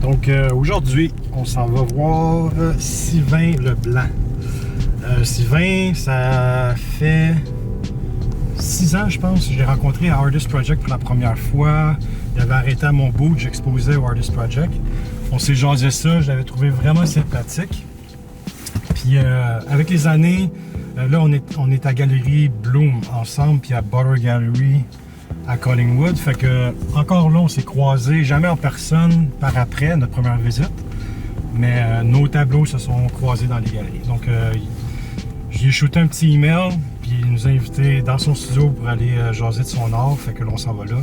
Donc aujourd'hui, on s'en va voir Sylvain Leblanc. Sylvain, ça fait 6 ans, je pense, que je l'ai rencontré à Artist Project pour la première fois. Il avait arrêté à mon bout, j'exposais au Artist Project. On s'est jasé ça, je l'avais trouvé vraiment sympathique. Puis avec les années, là on est à Galerie Bloom ensemble, puis à Butter Gallery à Collingwood. Fait que encore là, on s'est croisés, jamais en personne par après notre première visite, mais nos tableaux se sont croisés dans les galeries. Donc j'ai shooté un petit email, puis il nous a invités dans son studio pour aller jaser de son art. Fait que là, on s'en va là.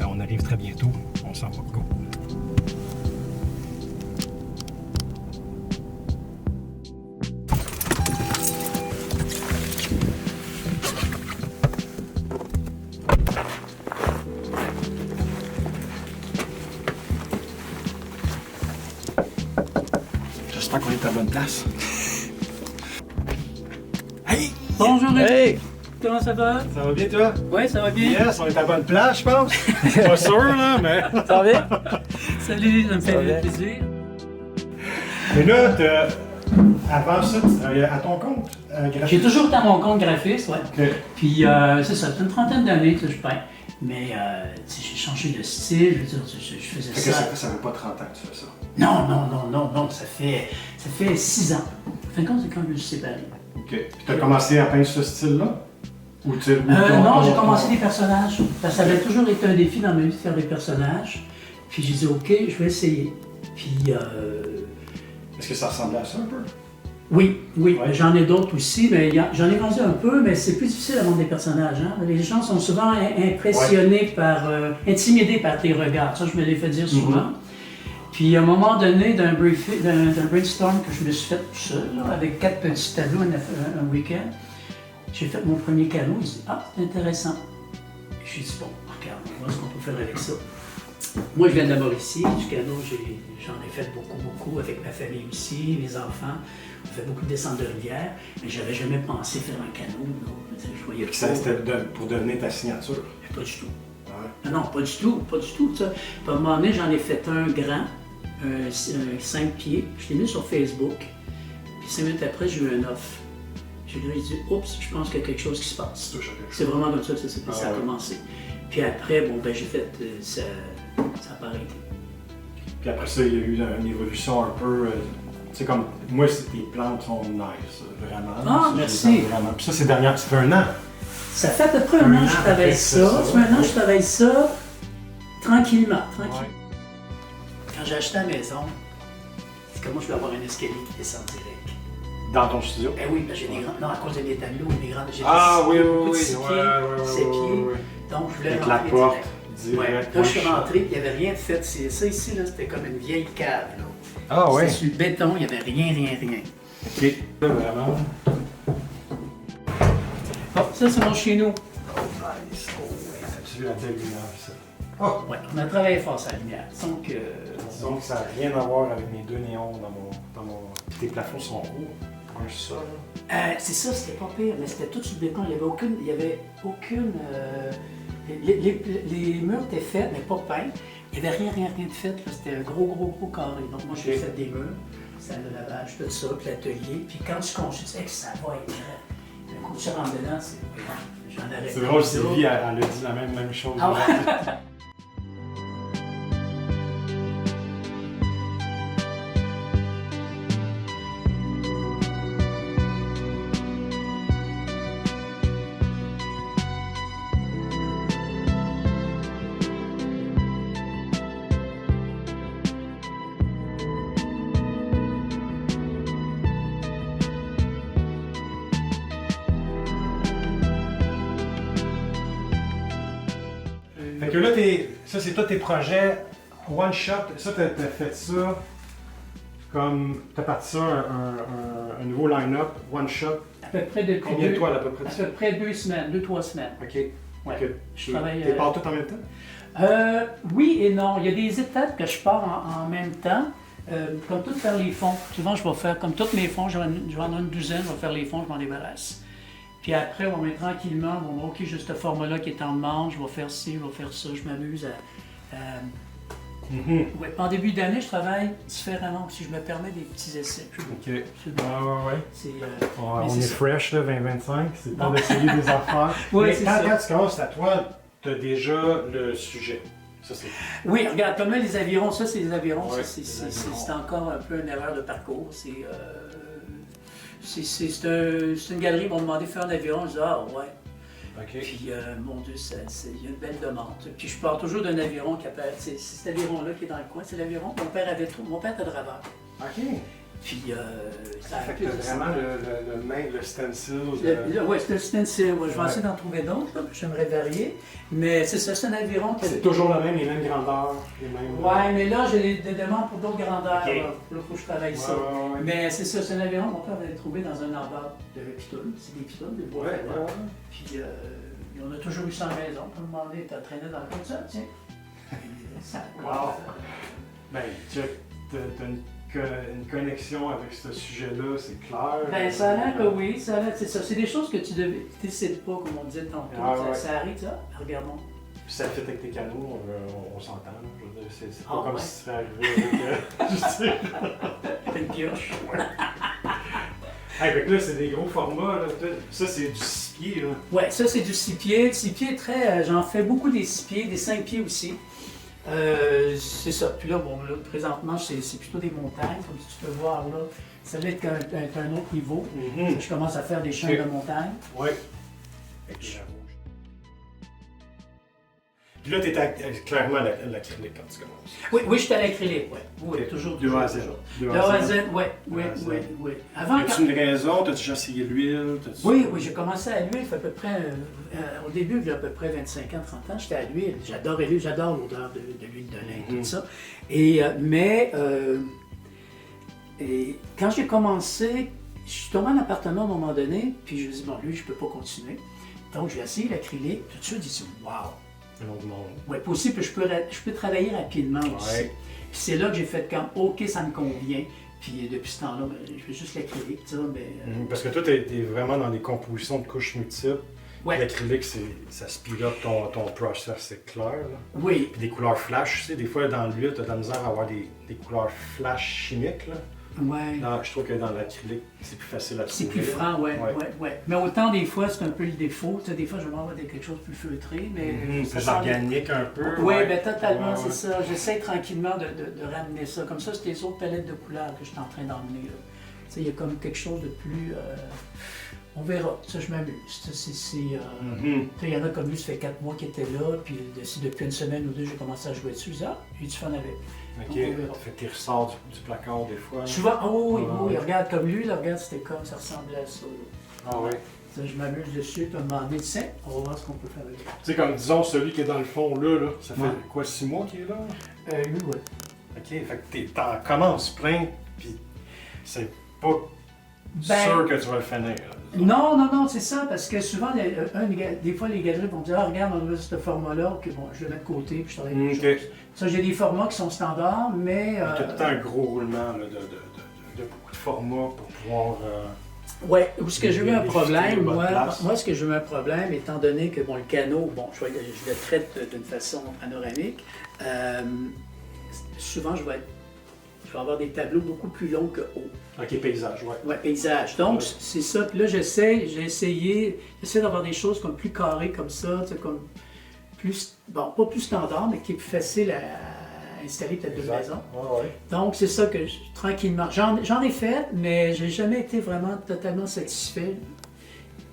On arrive très bientôt. On s'en va. Go! J'espère qu'on est à la bonne place. Hey! Bonjour, Hey! comment ça va? Ça va bien, toi? Oui, ça va bien. Yes, on est à la bonne place, je pense. Pas sûr, là, mais... Ça va bien? Salut, ça me Ça va bien. fait plaisir. Mais là, avant ça, tu travaillais à ton compte, graphiste. J'ai toujours été à mon compte graphiste, ouais. OK. Puis c'est ça, c'est une trentaine d'années que je peins. Mais tu sais, j'ai changé de style, je veux dire, je faisais Fait que ça. ça fait pas 30 ans que tu fais ça. Non, ça fait 6 ans. En fin de compte, c'est quand je me suis séparé. OK. Puis t'as commencé à peindre ce style-là? Ou tu Non, j'ai commencé des personnages. Parce que ça avait toujours été un défi dans ma vie de faire des personnages. Puis j'ai dit, OK, je vais essayer. Puis Est-ce que ça ressemblait à ça un peu? oui, Ouais. j'en ai d'autres aussi, mais j'en ai vendu un peu, mais c'est plus difficile à vendre des personnages. Hein? Les gens sont souvent impressionnés intimidés par tes regards. Ça, je me l'ai fait dire souvent. Puis à un moment donné, d'un brainstorm que je me suis fait tout seul, là, avec 4 petits tableaux un week-end, j'ai fait mon premier canot. Je dit, ah, c'est intéressant. J'ai dit, bon, regarde, on va voir ce qu'on peut faire avec ça. Moi, je viens de la Mauricie, du canot, j'en ai fait beaucoup, avec ma famille aussi, mes enfants. On fait beaucoup de descentes de rivière, mais j'avais jamais pensé faire un canot. Non. Je voyais Puis ça, c'était pour devenir ta signature. Mais pas du tout. Ouais. Non, pas du tout. Ça. Puis à un moment donné, j'en ai fait un grand, 5 pieds. Je l'ai mis sur Facebook. Puis 5 minutes après, j'ai eu un offre. J'ai dit, oups, je pense qu'il y a quelque chose qui se passe. C'est vraiment comme ça que ça a commencé. Puis après, bon, ben j'ai fait, ça n'a pas arrêté. Puis après ça, il y a eu une évolution un peu... tu sais, comme moi, tes plantes sont nice, vraiment. Ah, merci. Vraiment. Puis ça, c'est dernière, ça fait un an. Ça fait à peu près un an que je travaille ça. Ça fait un an que je travaille ça tranquillement. Ouais. Quand j'ai acheté la maison, c'est comme moi je vais avoir un escalier qui descend direct. Dans ton studio? Ben oui, parce que j'ai des grands. Non, à cause de mes tableaux, mes grandes. J'ai Oui. 6 pieds, 7 pieds. Donc je voulais Avec la rentrer porte, direct. Ouais. direct. Quand je suis rentré, il n'y avait rien de fait. Ça ici, là, c'était comme une vieille cave. Là. Ah ouais? C'était sur le béton, il n'y avait rien. OK. Ça, vraiment. Bon, ça c'est mon chez nous. Nice. Oh, ouais. As-tu vu la belle lumière, ça? Oh! Ouais, on a travaillé fort sur la lumière. Donc, Disons que ça n'a rien à voir avec mes 2 néons dans mon... Tes plafonds sont hauts. Pour un sol. c'est ça, c'était pas pire, mais c'était tout sur le béton. Il n'y avait aucune. Les murs étaient faits, mais pas peints. Il n'y avait rien de fait. Là. C'était un gros carré. Donc moi, j'ai fait des murs, salle de lavage, tout ça, puis l'atelier. Puis quand je construis, je disais que ça va être grand. Un coup de rentre dedans, j'en arrête. C'est drôle, Sylvie, elle a dit la même chose. Ah ouais? Fait que là, ça c'est tous tes projets one shot. Ça, t'as fait ça comme. T'as parti ça un nouveau line-up, one shot. À peu près depuis Combien de toiles à peu près? À peu près 2 semaines, 2-3 semaines. OK. Ouais. OK. Je travaille. T'es pas tout en même temps? Oui et non. Il y a des étapes que je pars en même temps. Comme tout faire les fonds. Souvent, je vais faire comme tous mes fonds, je vais en avoir une douzaine, je vais faire les fonds, je m'en débarrasse. Puis après, on va mettre tranquillement, on va voir, OK, j'ai ce format-là qui est en demande, je vais faire ci, je vais faire ça, je m'amuse à Mhm. Ouais, en début d'année, je travaille différemment, si je me permets des petits essais. OK. C'est bon. Ouais. C'est, On mais est c'est ça. fresh, là, 2025. C'est temps Non. d'essayer des affaires. Oui, Mais c'est quand, ça. quand tu commences à toi, tu as déjà le sujet. Ça, c'est. Oui, regarde, comme là, les avirons, ça, c'est les avirons. Ouais, Ça, les avirons. c'est encore un peu une erreur de parcours. C'est une galerie, ils m'ont demandé de faire un aviron. Je dis, ah, ouais. OK. Puis, mon Dieu, il y a une belle demande. Puis, je pars toujours d'un aviron qui appelle. C'est cet aviron-là qui est dans le coin. C'est l'aviron que mon père avait trop. Mon père était draveur. OK. Puis, ça Fait que t'as vraiment le stencil. Oui, c'est le stencil. Ouais, je vais essayer d'en trouver d'autres. Là, j'aimerais varier. Mais c'est ça, c'est un aviron qui C'est toujours le même, les mêmes grandeurs. Les mêmes. Ouais, mais là, j'ai des demandes pour d'autres grandeurs. Ok. Là, il faut que je travaille ça. Ouais. Mais c'est ça, c'est un aviron mon père avait trouvé dans un arbre de pitounes. C'est des pitounes, des bois. Ouais. Puis, on a toujours eu ça à la maison. On me demandait, t'as traîné dans le coin de ça, tiens. Puis, ça, Wow. Ben, tu as une connexion avec ce sujet-là, c'est clair. Ben, ça a l'air que oui, ça a l'air, c'est ça. C'est des choses que tu ne décides pas, comme on disait tantôt. Ça arrive, ça. Regardons. Puis ça fait avec tes canaux, on s'entend. Là. Je veux dire, c'est pas Ah, comme ouais. si tu serais arrivé avec. Je sais. Une pioche. Hey, fait que là, c'est des gros formats. Là. Ça, c'est du 6 pieds. Là. Ouais, ça c'est du 6 pieds. Le 6 pieds très. J'en fais beaucoup des 6 pieds, des 5 pieds aussi. C'est ça. Puis là, bon, là, présentement, c'est plutôt des montagnes, comme tu peux voir là. Ça va être un autre niveau. Je commence à faire des chaînes de montagne. Oui. Avec la rouge. Puis là, tu es clairement à l'acrylique quand tu commences. Oui, je suis à l'acrylique, oui. Oui, Ok. toujours. De A à Z. De A à Z, oui. Avant, As-tu une raison? T'as déjà essayé l'huile? Oui, j'ai commencé à l'huile, fait à peu près, au début, il y a à peu près 25 ans, 30 ans, j'étais à l'huile. J'adore l'huile, j'adore l'odeur de l'huile de lin, tout ça. Et quand j'ai commencé, je suis tombé en appartement à un moment donné, puis je me suis dit, bon, lui, je peux pas continuer. Donc, j'ai essayé l'acrylique, tout de suite, j'ai dit, waouh! Un autre monde. Oui, aussi, puis je peux travailler rapidement aussi. Ouais. Puis c'est là que j'ai fait comme, OK, ça me convient. Puis depuis ce temps-là, je fais juste l'acrylique, tu sais, mais... Parce que toi, tu es vraiment dans des compositions de couches multiples. Ouais. L'acrylique, ça speed up ton process, c'est clair. Là. Oui. Puis des couleurs flash, tu sais, des fois dans l'huile, tu as de la misère à avoir des couleurs flash chimiques. Là. Ouais. Non, je trouve que dans l'acrylique, c'est plus facile à trouver. C'est plus franc, ouais. ouais. Mais autant des fois, c'est un peu le défaut. Tu sais, des fois, je vais avoir quelque chose de plus feutré, mais... Plus organique un peu. Oui, ben totalement, Ouais. c'est ça. J'essaie tranquillement de ramener ça. Comme ça, c'est les autres palettes de couleurs que je suis en train d'emmener. Là. Tu sais, il y a comme quelque chose de plus... On verra. Ça, je m'amuse. Il y en a comme lui, ça fait 4 mois qu'il était là, puis depuis une semaine ou deux, j'ai commencé à jouer dessus. J'ai du fun avec. Ok, fait que tu ressors du placard des fois. Souvent, oui, regarde comme lui, là, regarde, c'était comme, ça ressemblait à ça. Là. Ah ouais. Ça, je m'amuse dessus, puis à un moment donné, tiens, on va voir ce qu'on peut faire avec. Tu sais, comme disons celui qui est dans le fond là, ça fait quoi, 6 mois qu'il est là? Lui, oui. Ok, fait que t'en commences plein, puis c'est pas Ben, sûr que tu vas le finir. Là. Non, c'est ça, parce que souvent, des fois, les galeries vont dire, ah, regarde, on a ce format-là, ok, bon, je le mets de côté, puis je travaille avec autre chose. Ça, j'ai des formats qui sont standards, mais... Tu as tout le temps un gros roulement là, de beaucoup de formats pour pouvoir... Oui, où ce que j'ai eu un problème, place. moi, ce que j'ai eu un problème, étant donné que, bon, le canot, bon, je le traite d'une façon panoramique, souvent, je vais avoir des tableaux beaucoup plus longs que hauts. Ok, paysage, ouais. Oui, paysage. Donc, c'est ça. Puis là, j'ai essayé d'avoir des choses comme plus carrées comme ça, tu sais, comme plus, bon, pas plus standard, mais qui est plus facile à installer peut-être de maison. Ouais. Donc, c'est ça que, tranquillement, j'en ai fait, mais j'ai jamais été vraiment totalement satisfait.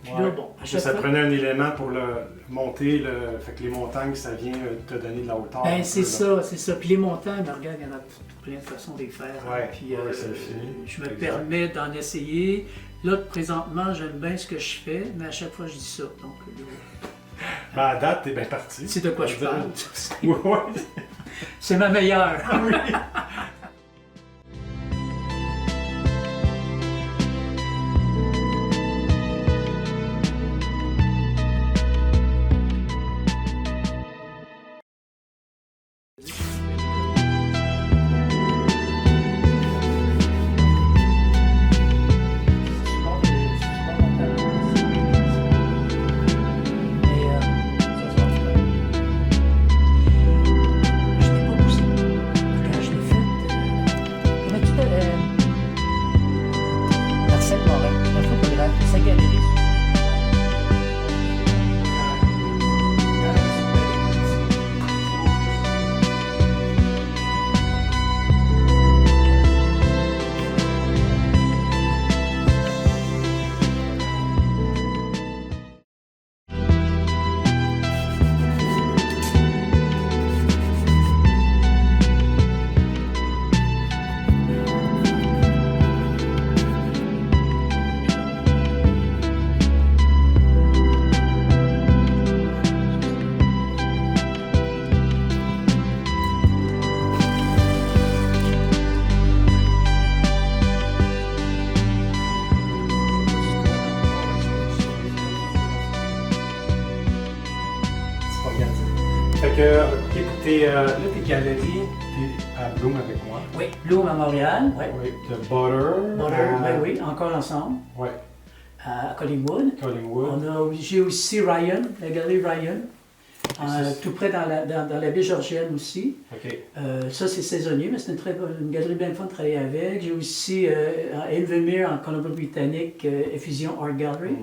Puis là, bon, à chaque ça fois... prenait un élément pour le monter, fait que les montagnes, ça vient te donner de la hauteur. Ben, c'est ça. Puis les montagnes, ben, regarde, il y en a plein de façons de les faire. Ouais, puis c'est fini. je me permets d'en essayer. Là, présentement, j'aime bien ce que je fais, mais à chaque fois, je dis ça. Donc, ben, à date, t'es bien parti. c'est de quoi je parle. Ouais. C'est ma meilleure. Oui. que, là, tes galeries, t'es à Bloom avec moi. Oui, Bloom à Montréal. Oui. Oui, de Butter. Butter, oui, encore ensemble. Oui. À Collingwood. Collingwood. J'ai aussi Ryan, la galerie Ryan. Tout près dans la baie Georgienne aussi. OK. Ça, c'est saisonnier, mais c'est une galerie bien fun de travailler avec. J'ai aussi à Invermere, en Colombie-Britannique, Effusion Art Gallery,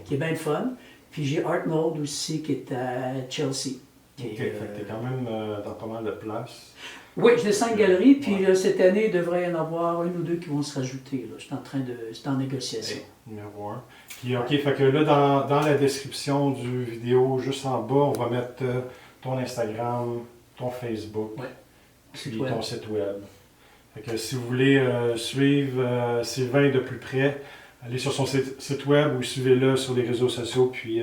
qui est bien fun. Puis j'ai Art Mode aussi, qui est à Chelsea. OK, fait que t'es quand même dans pas mal de places. Oui, j'ai 5 galeries, puis là, cette année, il devrait y en avoir une ou deux qui vont se rajouter. Là. C'est en négociation. Numéro 1. Puis, OK, fait que là, dans la description du vidéo, juste en bas, on va mettre ton Instagram, ton Facebook, puis ton site web. Fait que si vous voulez suivre Sylvain de plus près, allez sur son site web ou suivez-le sur les réseaux sociaux. Puis,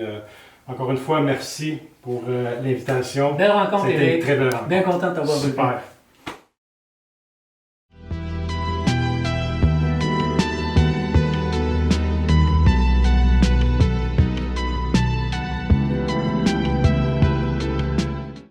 encore une fois, merci pour l'invitation. Belle rencontre, C'était Eric. une très belle rencontre. Bien content de t'avoir vu. Super.